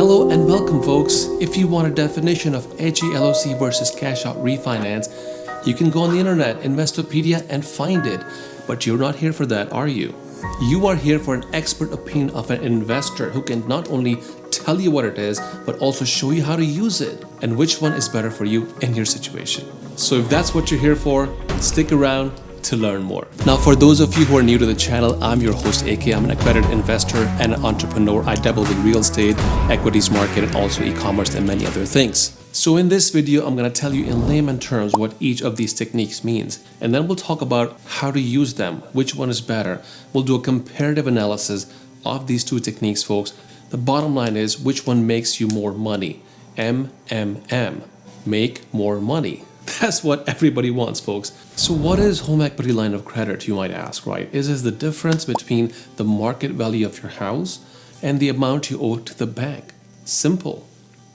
Hello and welcome, folks. If you want a definition of HELOC versus cash out refinance, you can go on the internet, Investopedia, and find it. But you're not here for that, are you? You are here for an expert opinion of an investor who can not only tell you what it is, but also show you how to use it and which one is better for you in your situation. So if that's what you're here for, stick around to learn more. Now, for those of you who are new to the channel, I'm your host, AK. I'm an accredited investor and an entrepreneur. I dabble with real estate, equities market, and also e-commerce and many other things. So in this video, I'm going to tell you in layman terms what each of these techniques means. And then we'll talk about how to use them, which one is better. We'll do a comparative analysis of these two techniques, folks. The bottom line is which one makes you more money. MMM. Make more money. That's what everybody wants, folks. So what is home equity line of credit, you might ask, right? Is this the difference between the market value of your house and the amount you owe to the bank? Simple.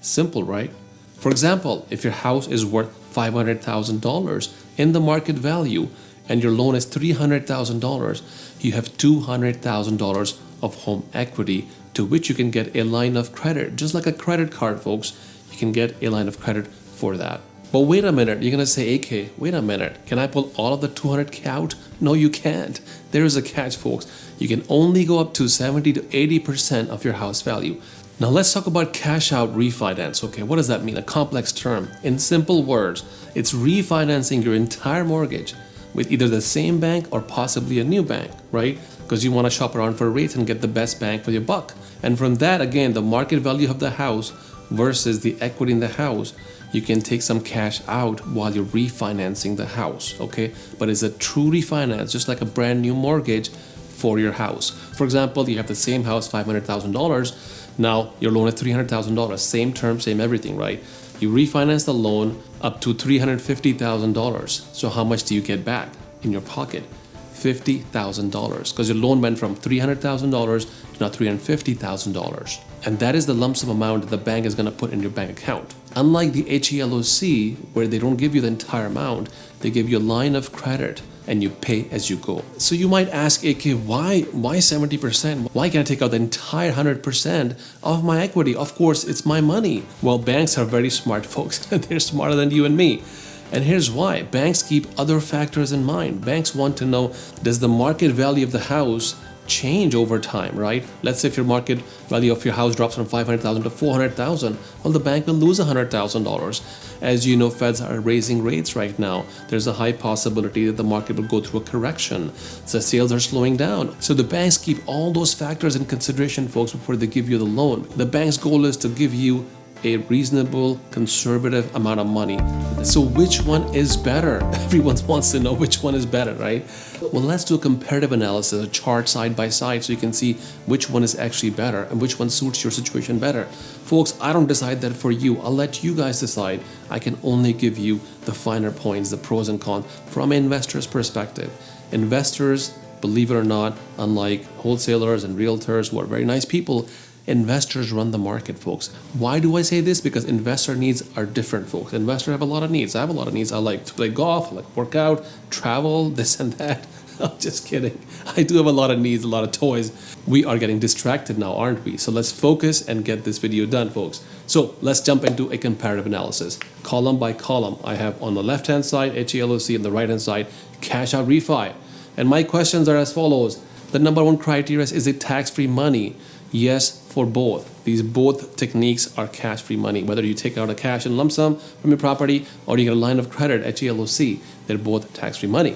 Simple, right? For example, if your house is worth $500,000 in the market value and your loan is $300,000, you have $200,000 of home equity to which you can get a line of credit. Just like a credit card, folks, you can get a line of credit for that. But wait a minute, you're gonna say, AK, wait a minute, can I pull all of the 200K out? No, you can't. There is a catch, folks. You can only go up to 70 to 80% of your house value. Now let's talk about cash out refinance. Okay, what does that mean? A complex term. In simple words, it's refinancing your entire mortgage with either the same bank or possibly a new bank, right? Because you want to shop around for rates and get the best bang for your buck. And from that, again, the market value of the house versus the equity in the house, you can take some cash out while you're refinancing the house, okay? But it's a true refinance, just like a brand new mortgage for your house. For example, you have the same house, $500,000. Now your loan is $300,000, same term, same everything, right? You refinance the loan up to $350,000. So how much do you get back in your pocket? $50,000, because your loan went from $300,000 to now $350,000. And that is the lump sum amount that the bank is going to put in your bank account. Unlike the HELOC, where they don't give you the entire amount, they give you a line of credit and you pay as you go. So you might ask, AK, why 70%? Why can't I take out the entire 100% of my equity? Of course, it's my money. Well, banks are very smart, folks. They're smarter than you and me. And here's why. Banks keep other factors in mind. Banks want to know, does the market value of the house change over time, right? Let's say if your market value of your house drops from $500,000 to $400,000, well, the bank will lose $100,000. As you know, Feds are raising rates right now. There's a high possibility that the market will go through a correction. The sales are slowing down. So the banks keep all those factors in consideration, folks, before they give you the loan. The bank's goal is to give you a reasonable, conservative amount of money. So which one is better? Everyone wants to know which one is better, right? Well, let's do a comparative analysis, a chart side by side, so you can see which one is actually better and which one suits your situation better. Folks, I don't decide that for you. I'll let you guys decide. I can only give you the finer points, the pros and cons from an investor's perspective. Investors, believe it or not, unlike wholesalers and realtors who are very nice people, investors run the market, folks. Why do I say this? Because investor needs are different, folks. Investors have a lot of needs. I have a lot of needs. I like to play golf, I like to work out, travel, this and that. I'm just kidding. I do have a lot of needs, a lot of toys. We are getting distracted now, aren't we? So let's focus and get this video done, folks. So let's jump into a comparative analysis. Column by column, I have on the left-hand side, HELOC, and the right-hand side, cash out refi. And my questions are as follows. The number one criteria is it tax-free money? Yes, for both. These both techniques are cash-free money. Whether you take out a cash and lump sum from your property or you get a line of credit, HELOC, they're both tax-free money.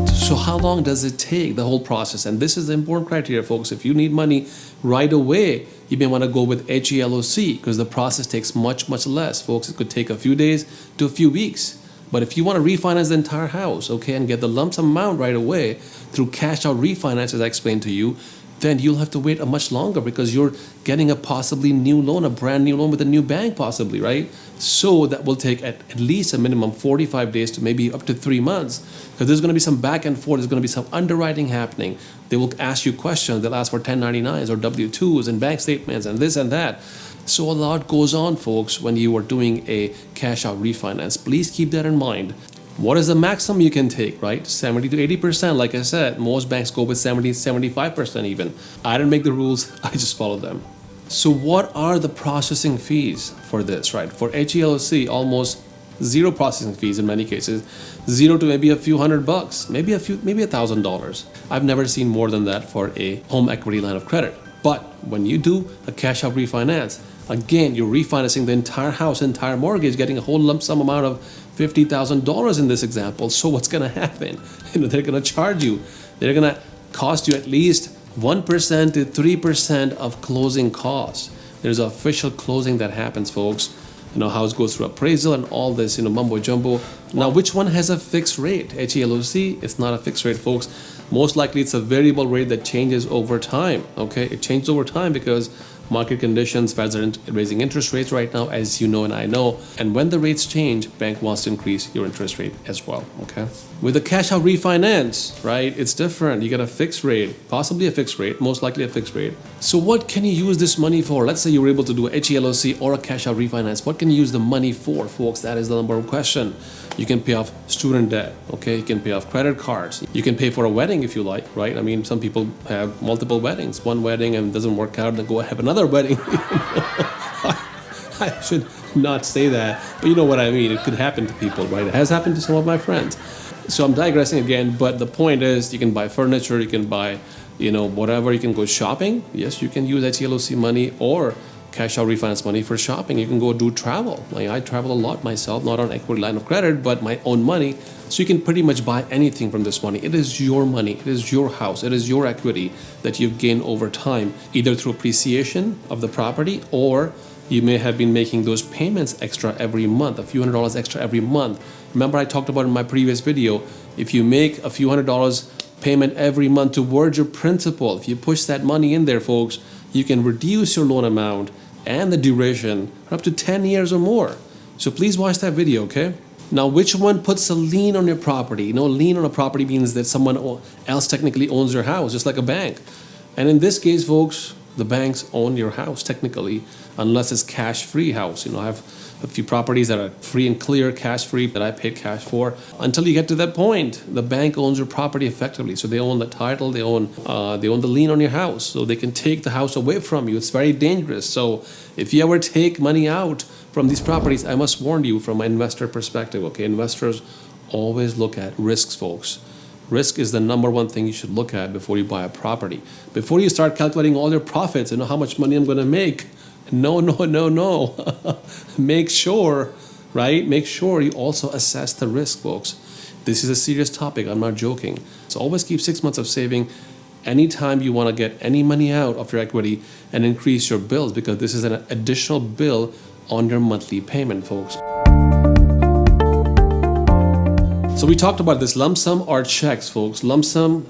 So how long does it take, the whole process? And this is the important criteria, folks. If you need money right away, you may want to go with HELOC because the process takes much, much less. Folks, it could take a few days to a few weeks. But if you want to refinance the entire house, okay, and get the lump sum amount right away through cash out refinance, as I explained to you, then you'll have to wait a much longer because you're getting a possibly new loan, a brand new loan with a new bank possibly, right? So that will take at least a minimum 45 days to maybe up to 3 months because there's going to be some back and forth. There's going to be some underwriting happening. They will ask you questions. They'll ask for 1099s or W-2s and bank statements and this and that. So a lot goes on, folks, when you are doing a cash out refinance. Please keep that in mind. What is the maximum you can take, right? 70 to 80%. Like I said, most banks go with 70, 75% even. I didn't make the rules, I just follow them. So what are the processing fees for this, right? For HELOC, almost zero processing fees in many cases, zero to maybe a few $100, maybe $1,000. I've never seen more than that for a home equity line of credit. But when you do a cash out refinance, again, you're refinancing the entire house, entire mortgage, getting a whole lump sum amount of $50,000 in this example. So what's going to happen? They're going to charge you. They're going to cost you at least 1% to 3% of closing costs. There's an official closing that happens, folks. House goes through appraisal and all this, mumbo jumbo. Now, which one has a fixed rate? HELOC, it's not a fixed rate, folks. Most likely it's a variable rate that changes over time, okay? It changes over time because market conditions, Feds are raising interest rates right now, as you know and I know. And when the rates change, bank wants to increase your interest rate as well, okay? With the cash out refinance, right, it's different. You get a fixed rate, possibly a fixed rate, most likely a fixed rate. So what can you use this money for? Let's say you were able to do a HELOC or a cash out refinance. What can you use the money for, folks? That is the number one question. You can pay off student debt, okay? You can pay off credit cards. You can pay for a wedding if you like, right? I mean, some people have multiple weddings. One wedding and it doesn't work out, then go have another wedding. I should not say that, but you know what I mean. It could happen to people, right? It has happened to some of my friends. So I'm digressing again, but the point is you can buy furniture, you can buy, whatever. You can go shopping. Yes, you can use HELOC money or cash out refinance money for shopping. You can go do travel. Like I travel a lot myself, not on equity line of credit, but my own money. So you can pretty much buy anything from this money. It is your money. It is your house. It is your equity that you've gained over time, either through appreciation of the property, or you may have been making those payments extra every month, a few $100s extra every month. Remember I talked about in my previous video, if you make a few $100s payment every month towards your principal, if you push that money in there, folks, you can reduce your loan amount and the duration for up to 10 years or more. So please watch that video, okay? Now, which one puts a lien on your property? Lien on a property means that someone else technically owns your house, just like a bank. And in this case, folks, the banks own your house technically, unless it's cash-free house. I have a few properties that are free and clear, cash-free, that I paid cash for. Until you get to that point, the bank owns your property effectively. So they own the title, they own the lien on your house. So they can take the house away from you. It's very dangerous. So if you ever take money out from these properties, I must warn you from an investor perspective, okay? Investors always look at risks, folks. Risk is the number one thing you should look at before you buy a property. Before you start calculating all your profits, how much money I'm going to make. No. Make sure, right? Make sure you also assess the risk, folks. This is a serious topic. I'm not joking. So always keep 6 months of saving anytime you want to get any money out of your equity and increase your bills, because this is an additional bill on your monthly payment, folks. So we talked about this lump sum or checks, folks. Lump sum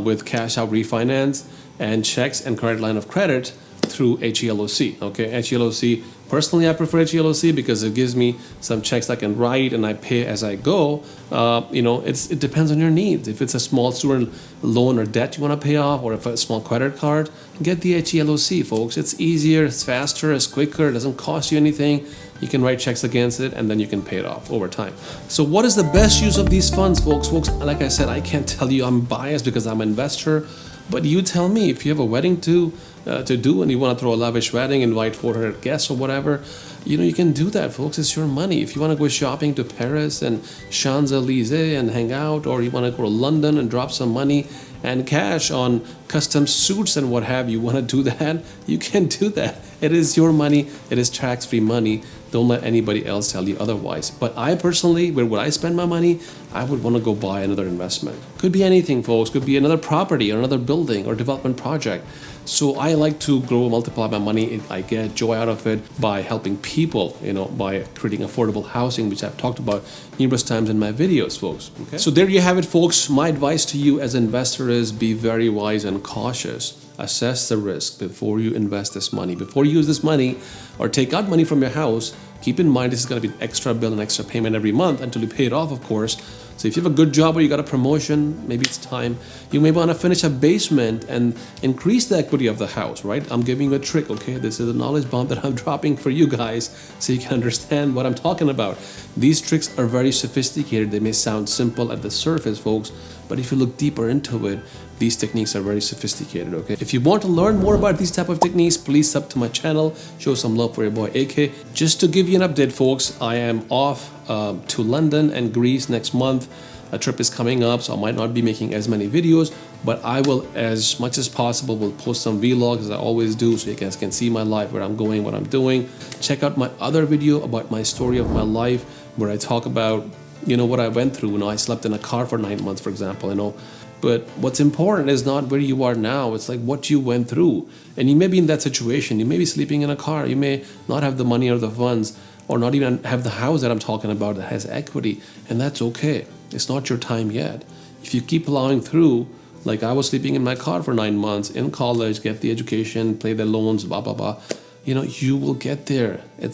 with cash out refinance, and checks and credit line of credit through HELOC. Okay, HELOC. Personally, I prefer HELOC because it gives me some checks I can write and I pay as I go. It depends on your needs. If it's a small student loan or debt you want to pay off, or if a small credit card, get the HELOC, folks. It's easier, it's faster, it's quicker, it doesn't cost you anything. You can write checks against it and then you can pay it off over time. So what is the best use of these funds, folks? Like I said, I can't tell you. I'm biased because I'm an investor. But you tell me, if you have a wedding to do and you want to throw a lavish wedding, invite 400 guests or whatever, you can do that, folks. It's your money. If you want to go shopping to Paris and Champs-Élysées and hang out, or you want to go to London and drop some money and cash on custom suits and what have you, want to do that, you can do that. It is your money. It is tax-free money. Don't let anybody else tell you otherwise. But I personally, where would I spend my money? I would want to go buy another investment. Could be anything, folks. Could be another property or another building or development project. So I like to grow, multiply my money. I get joy out of it by helping people, by creating affordable housing, which I've talked about numerous times in my videos, folks. Okay? So there you have it, folks. My advice to you as an investor is be very wise and cautious. Assess the risk before you invest this money. Before you use this money or take out money from your house, keep in mind this is going to be an extra bill, an extra payment every month until you pay it off, of course. So if you have a good job or you got a promotion, maybe it's time. You may want to finish a basement and increase the equity of the house, right? I'm giving you a trick, okay? This is a knowledge bomb that I'm dropping for you guys so you can understand what I'm talking about. These tricks are very sophisticated. They may sound simple at the surface, folks, but if you look deeper into it, these techniques are very sophisticated, okay? If you want to learn more about these type of techniques, please sub to my channel, show some love for your boy AK. Just to give you an update, folks, I am off to London and Greece next month. A trip is coming up, so I might not be making as many videos, but I will, as much as possible, will post some vlogs as I always do, so you guys can see my life, where I'm going, what I'm doing. Check out my other video about my story of my life, where I talk about, what I went through. I slept in a car for 9 months, for example, But what's important is not where you are now. It's like what you went through. And you may be in that situation. You may be sleeping in a car. You may not have the money or the funds, or not even have the house that I'm talking about that has equity. And that's okay. It's not your time yet. If you keep plowing through, like I was sleeping in my car for 9 months in college, get the education, pay the loans, blah, blah, blah. You will get there. It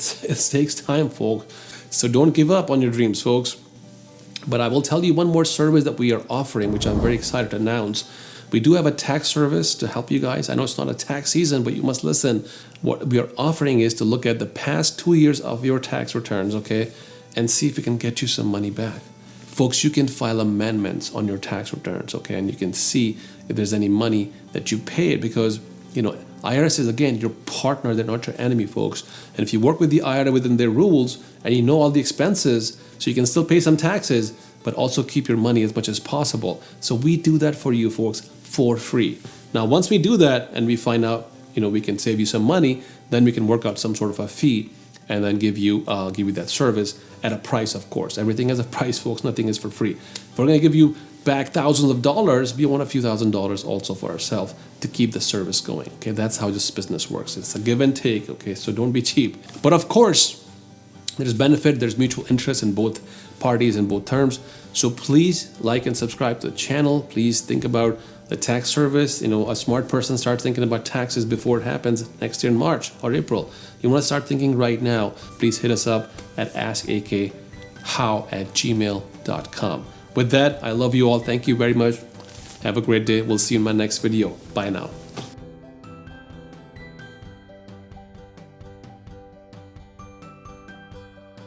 takes time, folks. So don't give up on your dreams, folks. But I will tell you one more service that we are offering, which I'm very excited to announce. We do have a tax service to help you guys. I know it's not a tax season, but you must listen. What we are offering is to look at the past 2 years of your tax returns, okay, and see if we can get you some money back. Folks, you can file amendments on your tax returns, okay, and you can see if there's any money that you paid, because, IRS is, again, your partner. They're not your enemy, folks. And if you work with the IRS within their rules and you know all the expenses, so you can still pay some taxes, but also keep your money as much as possible. So we do that for you, folks, for free. Now, once we do that and we find out, we can save you some money, then we can work out some sort of a fee and then give you that service at a price, of course. Everything has a price, folks. Nothing is for free. If we're going to give you back thousands of dollars, we want a few $1,000s also for ourselves to keep the service going. Okay, that's how this business works. It's a give and take. Okay, so don't be cheap. But of course, there's benefit. There's mutual interest in both parties in both terms. So please like and subscribe to the channel. Please think about the tax service. A smart person starts thinking about taxes before it happens next year in March or April. You want to start thinking right now. Please hit us up at askakhow@gmail.com. With that, I love you all. Thank you very much. Have a great day. We'll see you in my next video. Bye now.